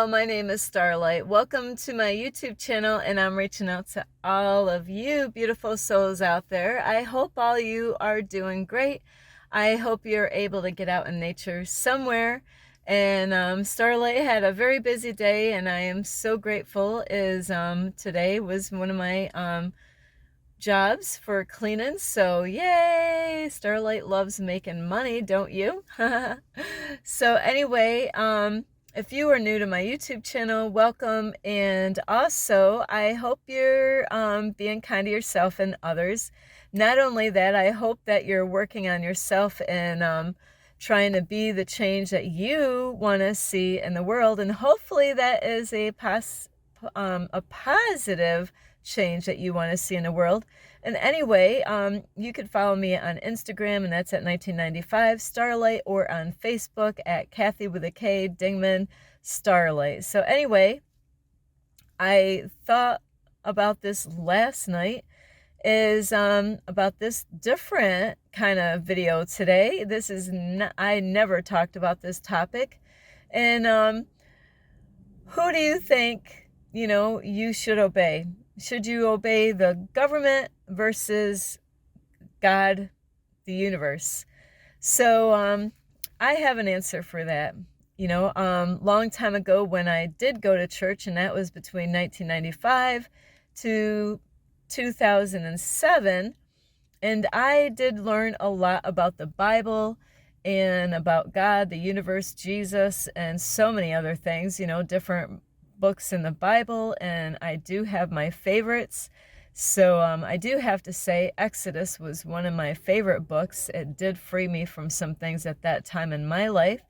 Hello, my name is Starlight. Welcome to my YouTube channel, and I'm reaching out to all of you beautiful souls out there. I hope all you are doing great. I hope you're able to get out in nature somewhere. And Starlight had a very busy day, and I am so grateful. Today was one of my jobs for cleaning, so yay! Starlight loves making money, don't you? So anyway, if you are new to my YouTube channel, welcome. And also, I hope you're being kind to yourself and others. Not only that, I hope that you're working on yourself and trying to be the change that you want to see in the world. And hopefully that is a positive change that you want to see in the world. And anyway, you could follow me on Instagram, and that's at 1995 Starlight, or on Facebook at Kathy with a K Dingman Starlight. So anyway, I thought about this last night, is about this different kind of video today. This is not, I never talked about this topic. And who do you think, you should obey? Should you obey the government versus God, the universe? So I have an answer for that. Long time ago when I did go to church, and that was between 1995 to 2007, and I did learn a lot about the Bible and about God, the universe, Jesus, and so many other things, different books in the Bible, and I do have my favorites. So I do have to say Exodus was one of my favorite books. It did free me from some things at that time in my life,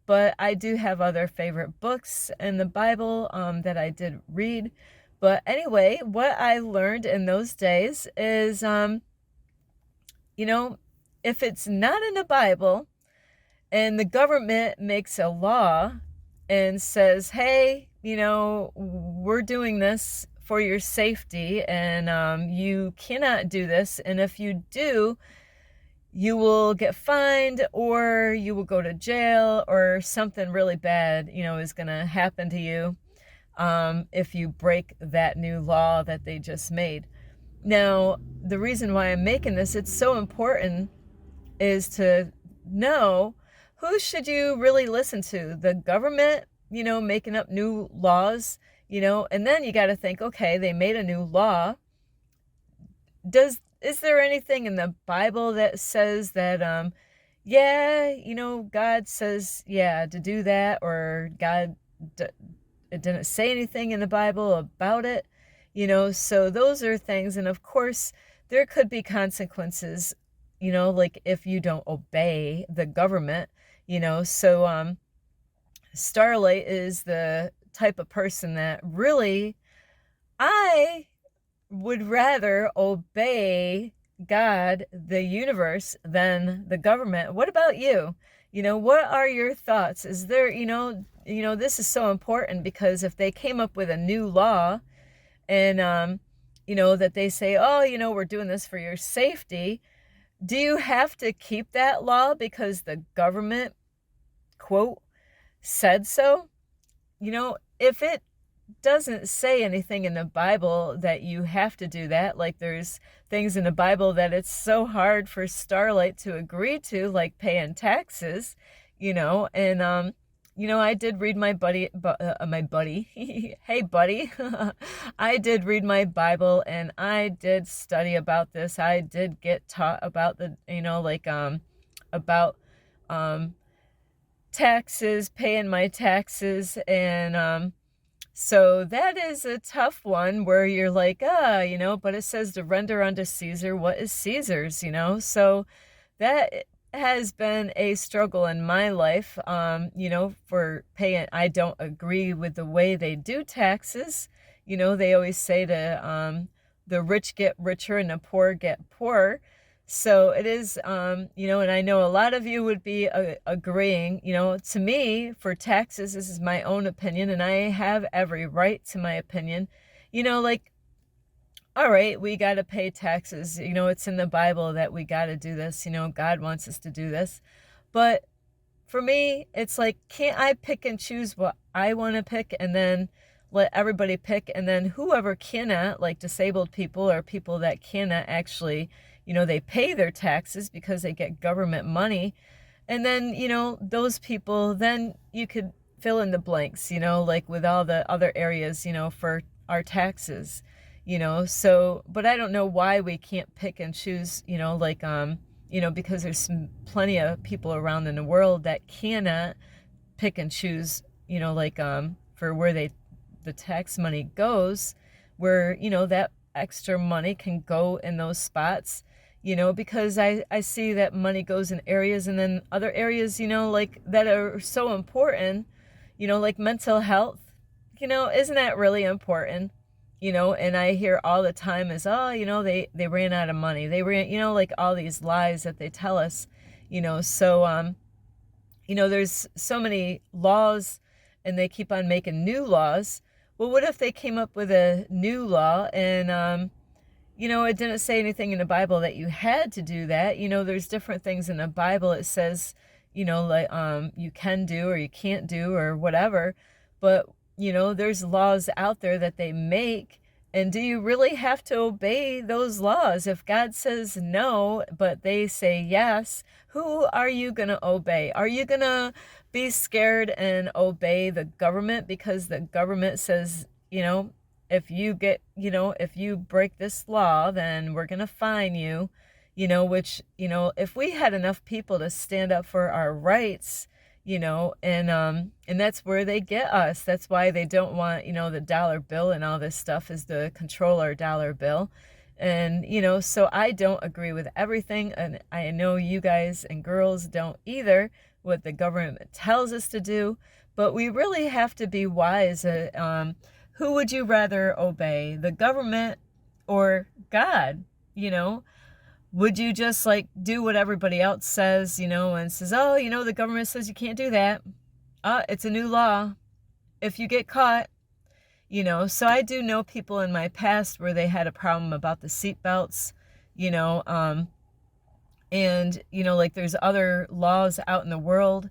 but I do have other favorite books in the Bible that I did read. But anyway, what I learned in those days is, if it's not in the Bible and the government makes a law and says, hey, we're doing this for your safety, and you cannot do this, and if you do, you will get fined, or you will go to jail, or something really bad, is going to happen to you if you break that new law that they just made. Now, the reason why I'm making this, it's so important, is to know, who should you really listen to? The government, making up new laws, and then you got to think, okay, they made a new law. Is there anything in the Bible that says that, God says, to do that, or God it didn't say anything in the Bible about it, so those are things. And of course, there could be consequences, like if you don't obey the government, so Starlight is the type of person that really, I would rather obey God, the universe, than the government. What about you? What are your thoughts? Is there, this is so important, because if they came up with a new law and, that they say, oh, we're doing this for your safety, do you have to keep that law because the government, quote, said so? If it doesn't say anything in the Bible that you have to do that, like there's things in the Bible that it's so hard for Starlight to agree to, like paying taxes, and I did read my buddy, hey buddy, I did read my Bible, and I did study about this. I did get taught about the, about taxes, paying my taxes, and so that is a tough one, where you're like, but it says to render unto Caesar what is Caesar's, so that has been a struggle in my life, for paying. I don't agree with the way they do taxes. They always say to the rich get richer and the poor get poorer. So it is, and I know a lot of you would be agreeing, to me, for taxes, this is my own opinion, and I have every right to my opinion, like, all right, we got to pay taxes. It's in the Bible that we got to do this. God wants us to do this. But for me, it's like, can't I pick and choose what I want to pick and then let everybody pick? And then whoever cannot, like disabled people or people that cannot actually, they pay their taxes because they get government money. And then, those people, then you could fill in the blanks, like with all the other areas, for our taxes, So, but I don't know why we can't pick and choose, like, because there's plenty of people around in the world that cannot pick and choose, like, for where the tax money goes, where, that extra money can go in those spots, because I see that money goes in areas and then other areas, like that are so important, like mental health, isn't that really important? And I hear all the time is, oh, they ran out of money. They ran, like all these lies that they tell us, so, there's so many laws and they keep on making new laws. Well, what if they came up with a new law and, it didn't say anything in the Bible that you had to do that. There's different things in the Bible. It says, like, you can do or you can't do or whatever. But, there's laws out there that they make. And do you really have to obey those laws? If God says no, but they say yes, who are you going to obey? Are you going to be scared and obey the government because the government says, if you break this law, then we're going to fine you, which, if we had enough people to stand up for our rights, and that's where they get us. That's why they don't want, the dollar bill and all this stuff is to control our dollar bill. And, so I don't agree with everything. And I know you guys and girls don't either, what the government tells us to do, but we really have to be wise. Who would you rather obey, the government or God? Would you just like do what everybody else says, and says, oh, the government says you can't do that. It's a new law. If you get caught, so I do know people in my past where they had a problem about the seat belts, and, like there's other laws out in the world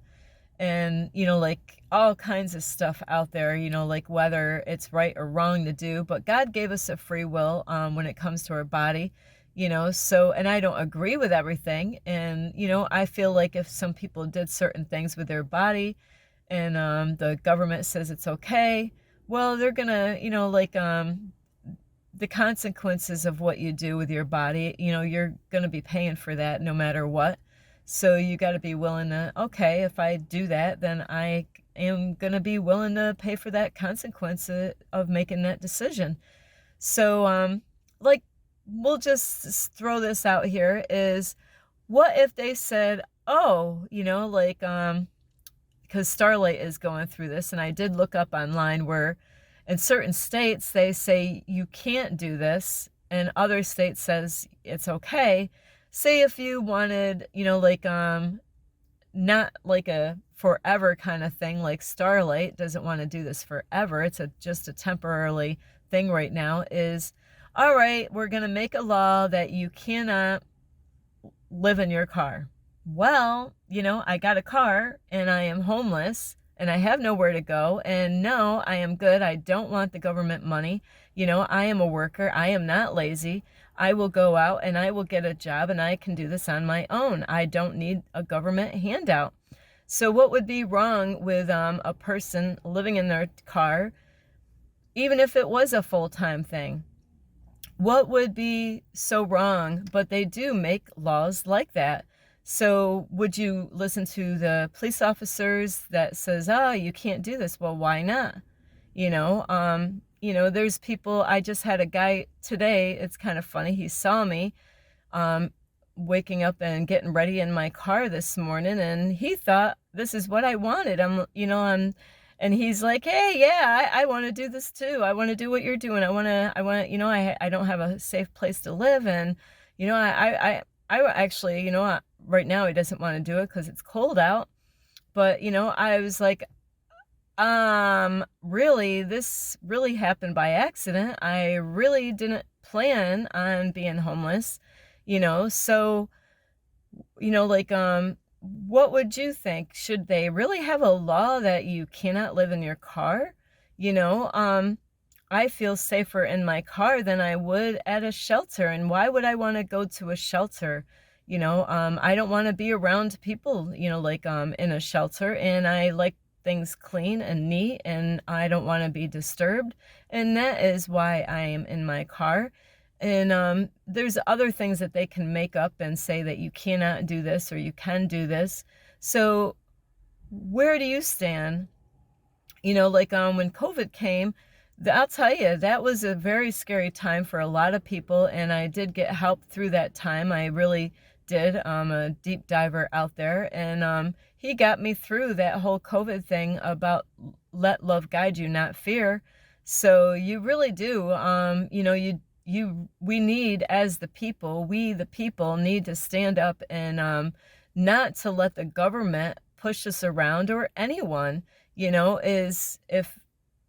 and, like all kinds of stuff out there, like whether it's right or wrong to do, but God gave us a free will, when it comes to our body, so, and I don't agree with everything. And, I feel like if some people did certain things with their body and, the government says it's okay, well, they're gonna, like, the consequences of what you do with your body, you're gonna be paying for that no matter what. So you got to be willing to, okay, if I do that, then I am going to be willing to pay for that consequence of making that decision. So, like, we'll just throw this out here is, what if they said, oh, like, because Starlight is going through this, and I did look up online where in certain states they say you can't do this, and other states says it's okay. Say if you wanted, like, not like a forever kind of thing, like Starlight doesn't want to do this forever. It's just a temporarily thing right now is, all right, we're going to make a law that you cannot live in your car. Well, I got a car and I am homeless and I have nowhere to go. And no, I am good. I don't want the government money. I am a worker. I am not lazy. I will go out and I will get a job and I can do this on my own. I don't need a government handout. So what would be wrong with a person living in their car, even if it was a full-time thing? What would be so wrong? But they do make laws like that. So would you listen to the police officers that says, oh, you can't do this? Well, why not? There's people, I just had a guy today, it's kind of funny, he saw me waking up and getting ready in my car this morning, and he thought this is what I wanted. And he's like, hey, yeah, I want to do this too. I want to do what you're doing. I don't have a safe place to live. And, I actually, right now he doesn't want to do it because it's cold out. But, I was like, really, this really happened by accident. I really didn't plan on being homeless, so, like, what would you think? Should they really have a law that you cannot live in your car? You know, I feel safer in my car than I would at a shelter. And why would I want to go to a shelter? I don't want to be around people, like in a shelter, and I like things clean and neat, and I don't want to be disturbed. And that is why I am in my car. And there's other things that they can make up and say that you cannot do this or you can do this. So where do you stand? Like when COVID came, I'll tell you, that was a very scary time for a lot of people, and I did get help through that time. I really did. A deep diver out there, and he got me through that whole COVID thing about let love guide you, not fear. So you really do. We need, as the people, we the people need to stand up and not to let the government push us around, or anyone. Is if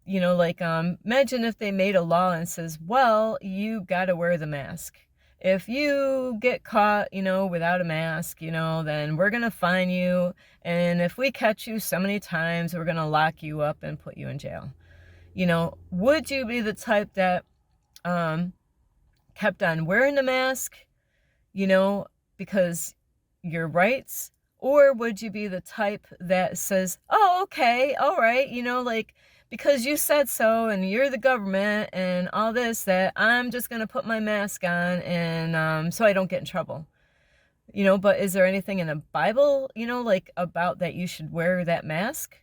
like imagine if they made a law and says, well, you got to wear the mask. If you get caught, without a mask, then we're going to fine you, and if we catch you so many times, we're going to lock you up and put you in jail. Would you be the type that kept on wearing the mask, because your rights? Or would you be the type that says, oh, okay, all right, like, because you said so and you're the government and all this, that I'm just going to put my mask on, and so I don't get in trouble? But is there anything in the Bible, like about that you should wear that mask?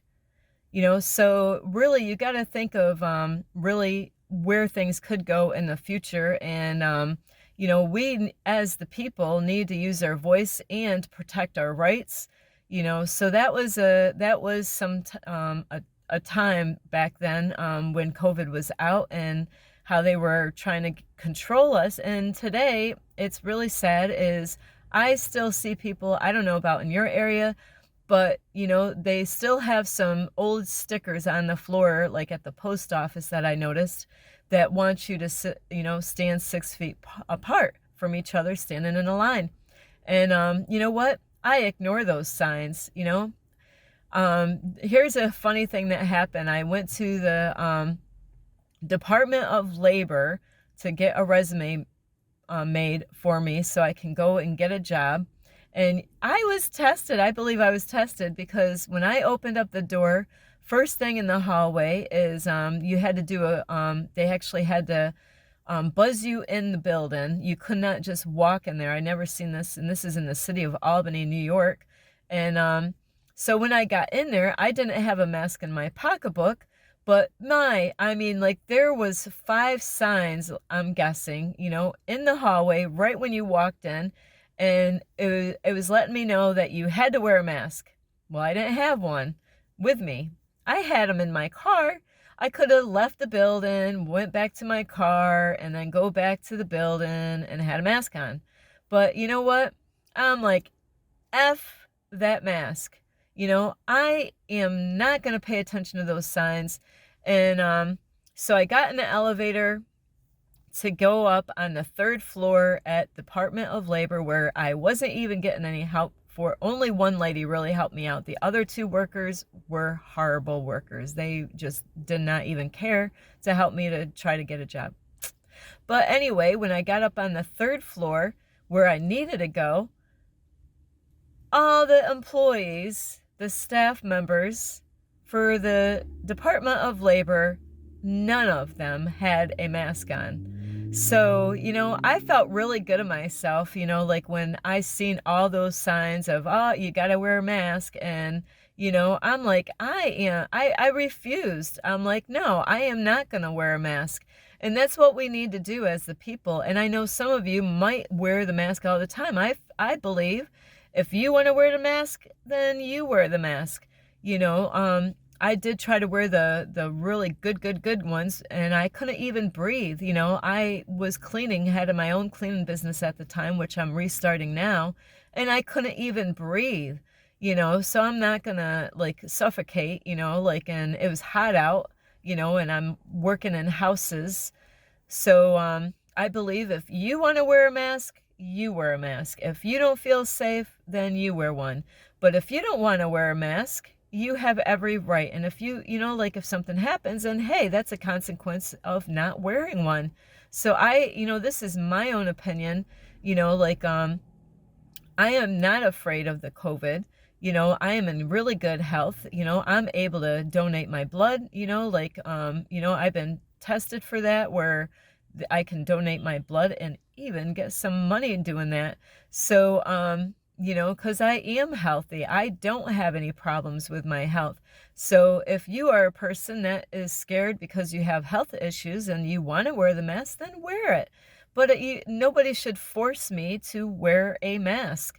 So really you got to think of really where things could go in the future. And we as the people need to use our voice and protect our rights. So that was a time back then, when COVID was out, and how they were trying to control us. And today it's really sad is I still see people, I don't know about in your area, but they still have some old stickers on the floor, like at the post office, that I noticed, that want you to sit, stand 6 feet apart from each other, standing in a line. And you know what? I ignore those signs. Here's a funny thing that happened. I went to the Department of Labor to get a resume made for me so I can go and get a job. And I was tested. I believe I was tested, because when I opened up the door, first thing in the hallway is you had to do they actually had to buzz you in the building. You could not just walk in there. I never seen this, and this is in the city of Albany, New York. And so when I got in there, I didn't have a mask in my pocketbook, but like there was 5 signs, I'm guessing, in the hallway right when you walked in, and it was letting me know that you had to wear a mask. Well, I didn't have one with me. I had them in my car. I could have left the building, went back to my car, and then go back to the building and had a mask on. But you know what? I'm like, F that mask. I am not going to pay attention to those signs. And so I got in the elevator to go up on the 3rd floor at Department of Labor, where I wasn't even getting any help for. Only one lady really helped me out. The other 2 workers were horrible workers. They just did not even care to help me to try to get a job. But anyway, when I got up on the 3rd floor where I needed to go, all the employees, the staff members for the Department of Labor, none of them had a mask on. So, I felt really good of myself, like when I seen all those signs of, oh, you got to wear a mask. And, I'm like, I refused. I'm like, no, I am not going to wear a mask. And that's what we need to do as the people. And I know some of you might wear the mask all the time. I believe if you want to wear the mask, then you wear the mask. I did try to wear the really good ones, and I couldn't even breathe. I was cleaning, had my own cleaning business at the time, which I'm restarting now, and I couldn't even breathe, so I'm not gonna like suffocate, and it was hot out, and I'm working in houses. So I believe if you want to wear a mask, you wear a mask. If you don't feel safe, then you wear one. But if you don't want to wear a mask, you have every right. And if like if something happens, then hey, that's a consequence of not wearing one. So this is my own opinion, like I am not afraid of the COVID. I am in really good health. I'm able to donate my blood, I've been tested for that where I can donate my blood and even get some money doing that. So, because I am healthy, I don't have any problems with my health. So if you are a person that is scared because you have health issues and you want to wear the mask, then wear it. But nobody should force me to wear a mask,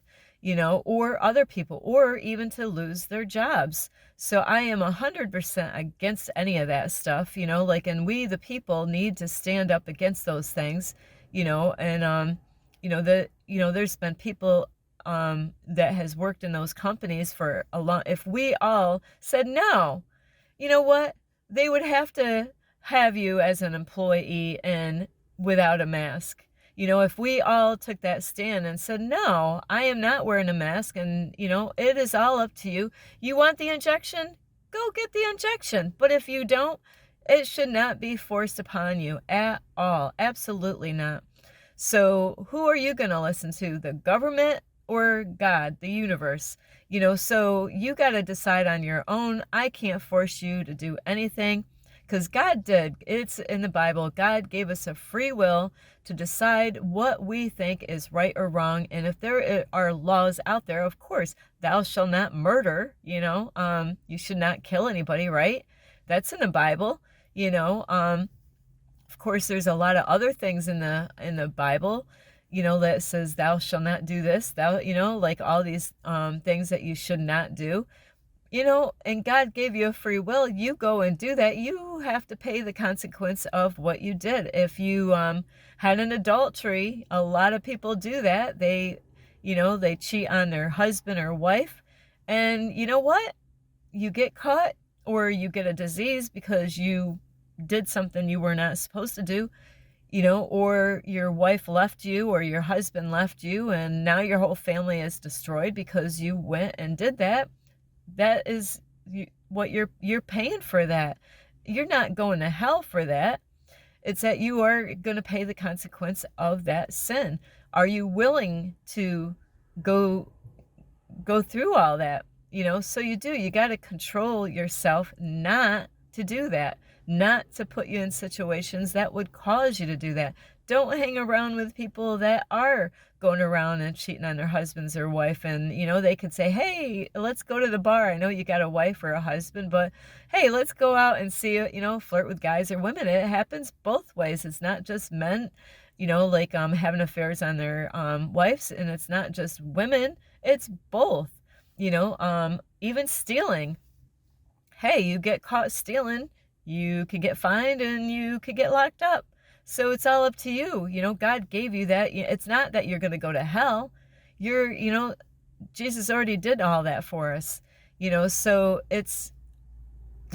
or other people, or even to lose their jobs. So I am 100% against any of that stuff, and we, the people, need to stand up against those things, and, there's been people that has worked in those companies for a long, if we all said no, you know what? They would have to have you as an employee and without a mask. If we all took that stand and said, no, I am not wearing a mask, and, it is all up to you. You want the injection? Go get the injection. But if you don't, it should not be forced upon you at all. Absolutely not. So who are you going to listen to? The government or God, the universe? So you got to decide on your own. I can't force you to do anything. Because God did. It's in the Bible. God gave us a free will to decide what we think is right or wrong. And if there are laws out there, of course, thou shalt not murder, you should not kill anybody, right? That's in the Bible, of course, there's a lot of other things in the Bible, that says thou shalt not do this, like all these things that you should not do. And God gave you a free will. You go and do that. You have to pay the consequence of what you did. If you had an adultery, a lot of people do that. They cheat on their husband or wife. And you know what? You get caught, or you get a disease because you did something you were not supposed to do, or your wife left you or your husband left you, and now your whole family is destroyed because you went and did that. That is what you're paying for that. You're not going to hell for that. It's that you are going to pay the consequence of that sin. Are you willing to go through all that? So you got to control yourself not to do that, not to put you in situations that would cause you to do that. Don't hang around with people that are going around and cheating on their husbands or wife, and they could say, hey, let's go to the bar. I know you got a wife or a husband, but hey, let's go out and see, flirt with guys or women. It happens both ways. It's not just men, like having affairs on their wives, and it's not just women, it's both. Even stealing. Hey, you get caught stealing, you could get fined and you could get locked up. So it's all up to you. God gave you that. It's not that you're going to go to hell. Jesus already did all that for us. So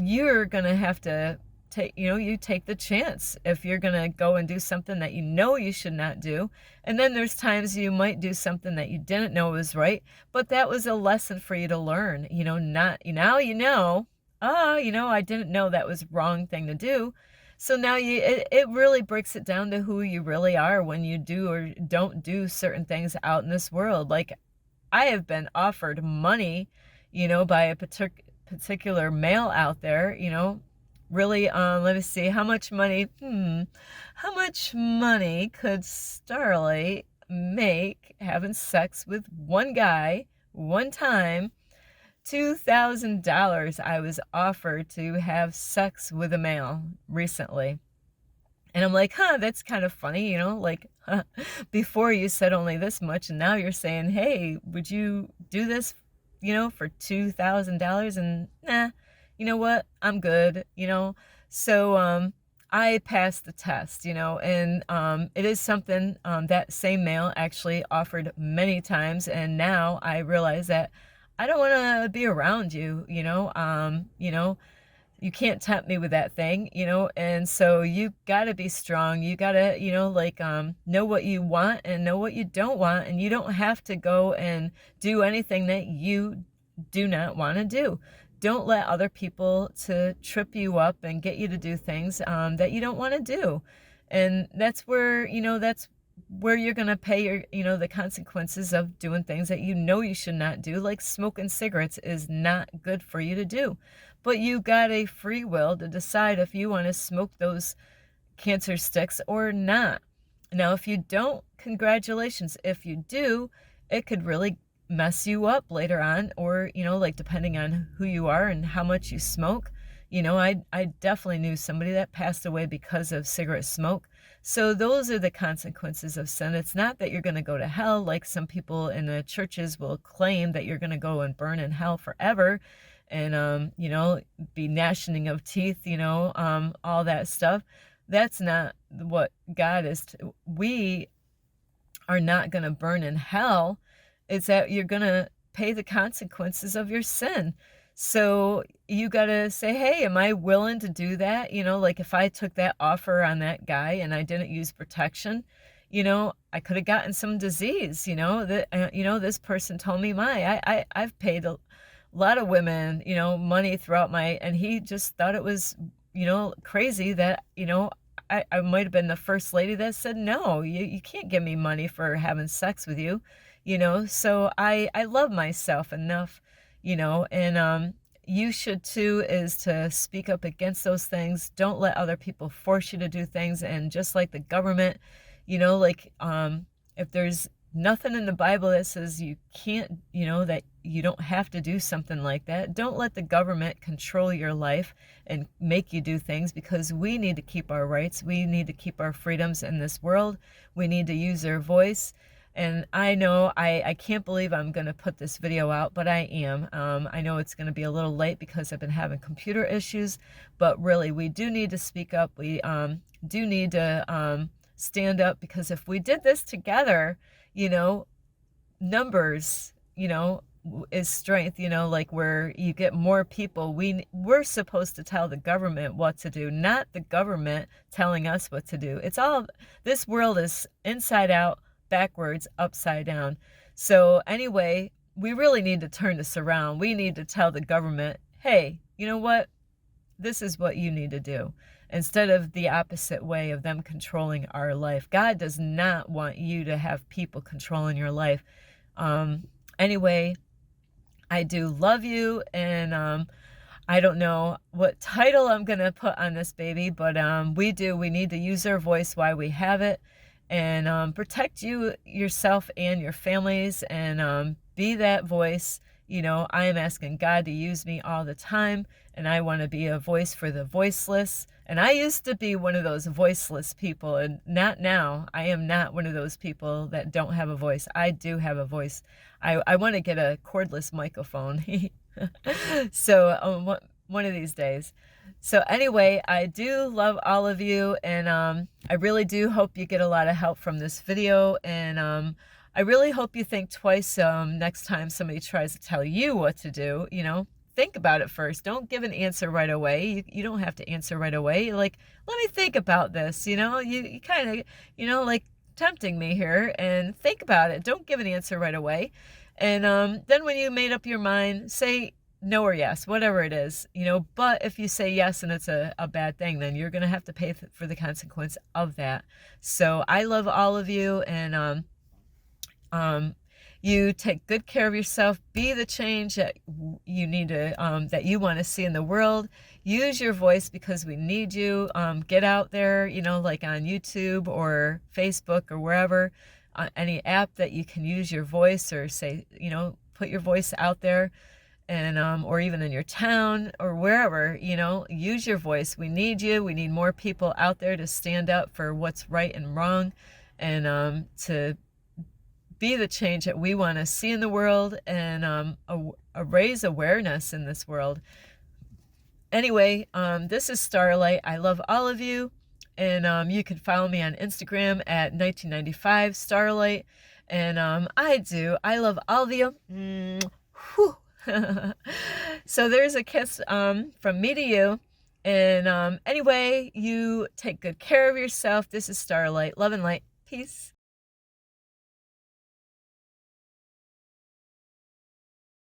you're going to have to take, you take the chance if you're going to go and do something that you should not do. And then there's times you might do something that you didn't know was right, but that was a lesson for you to learn, I didn't know that was wrong thing to do. So now it really breaks it down to who you really are when you do or don't do certain things out in this world. Like, I have been offered money, by a particular male out there, really, let me see, how much money could Starlight make having sex with one guy one time? $2,000 I was offered to have sex with a male recently. And I'm like, that's kind of funny, before you said only this much, and now you're saying, hey, would you do this, for $2,000? And nah, you know what? I'm good, So, I passed the test, and it is something that same male actually offered many times, and now I realize that I don't want to be around you, you can't tempt me with that thing, and so you got to be strong. You got to, know what you want and know what you don't want. And you don't have to go and do anything that you do not want to do. Don't let other people to trip you up and get you to do things that you don't want to do. And that's where, that's where you're going to pay your, the consequences of doing things that you should not do, like smoking cigarettes is not good for you to do. But you got a free will to decide if you want to smoke those cancer sticks or not. Now, if you don't, congratulations. If you do, it could really mess you up later on, or, like depending on who you are and how much you smoke. I definitely knew somebody that passed away because of cigarette smoke. So those are the consequences of sin. It's not that you're going to go to hell, like some people in the churches will claim that you're going to go and burn in hell forever and, be gnashing of teeth, all that stuff. That's not what God is. We are not going to burn in hell. It's that you're going to pay the consequences of your sin. So you got to say, hey, am I willing to do that? Like if I took that offer on that guy and I didn't use protection, I could have gotten some disease, this person told me I've paid a lot of women, money throughout and he just thought it was, crazy that, I might have been the first lady that said, no, you can't give me money for having sex with you, so I love myself enough, and you should too, is to speak up against those things. Don't let other people force you to do things. And just like the government, if there's nothing in the Bible that says you can't, that you don't have to do something like that, don't let the government control your life and make you do things, because we need to keep our rights. We need to keep our freedoms in this world. We need to use our voice. And I know I can't believe I'm going to put this video out, but I am. I know it's going to be a little late because I've been having computer issues, but really we do need to speak up. We do need to stand up, because if we did this together, numbers, is strength, like where you get more people. We're supposed to tell the government what to do, not the government telling us what to do. It's all, this world is inside out, backwards, upside down. So anyway, we really need to turn this around. We need to tell the government, hey, you know what? This is what you need to do, instead of the opposite way of them controlling our life. God does not want you to have people controlling your life. Anyway, I do love you, and I don't know what title I'm going to put on this baby, but we need to use our voice while we have it, and protect yourself and your families, and be that voice. I am asking God to use me all the time, and I want to be a voice for the voiceless. And I used to be one of those voiceless people, and not now. I am not one of those people that don't have a voice. I do have a voice. I want to get a cordless microphone. So one of these days. So anyway, I do love all of you, and I really do hope you get a lot of help from this video, and I really hope you think twice next time somebody tries to tell you what to do. Think about it first. Don't give an answer right away. You don't have to answer right away. You're like, let me think about this. You kind of, like tempting me here, and think about it. Don't give an answer right away. And then when you made up your mind, say no or yes, whatever it is, but if you say yes and it's a bad thing, then you're going to have to pay for the consequence of that. So I love all of you, and you take good care of yourself. Be the change that you need to, that you want to see in the world. Use your voice, because we need you. Get out there, like on YouTube or Facebook or wherever, any app that you can use your voice, or say, put your voice out there, and or even in your town or wherever, use your voice. We need you. We need more people out there to stand up for what's right and wrong, and to be the change that we want to see in the world, and raise awareness in this world. Anyway, this is Starlight. I love all of you, and you can follow me on Instagram at 1995 Starlight, and I love all of you. Whew. So there's a kiss from me to you, and anyway, you take good care of yourself. This is Starlight. Love and light. Peace.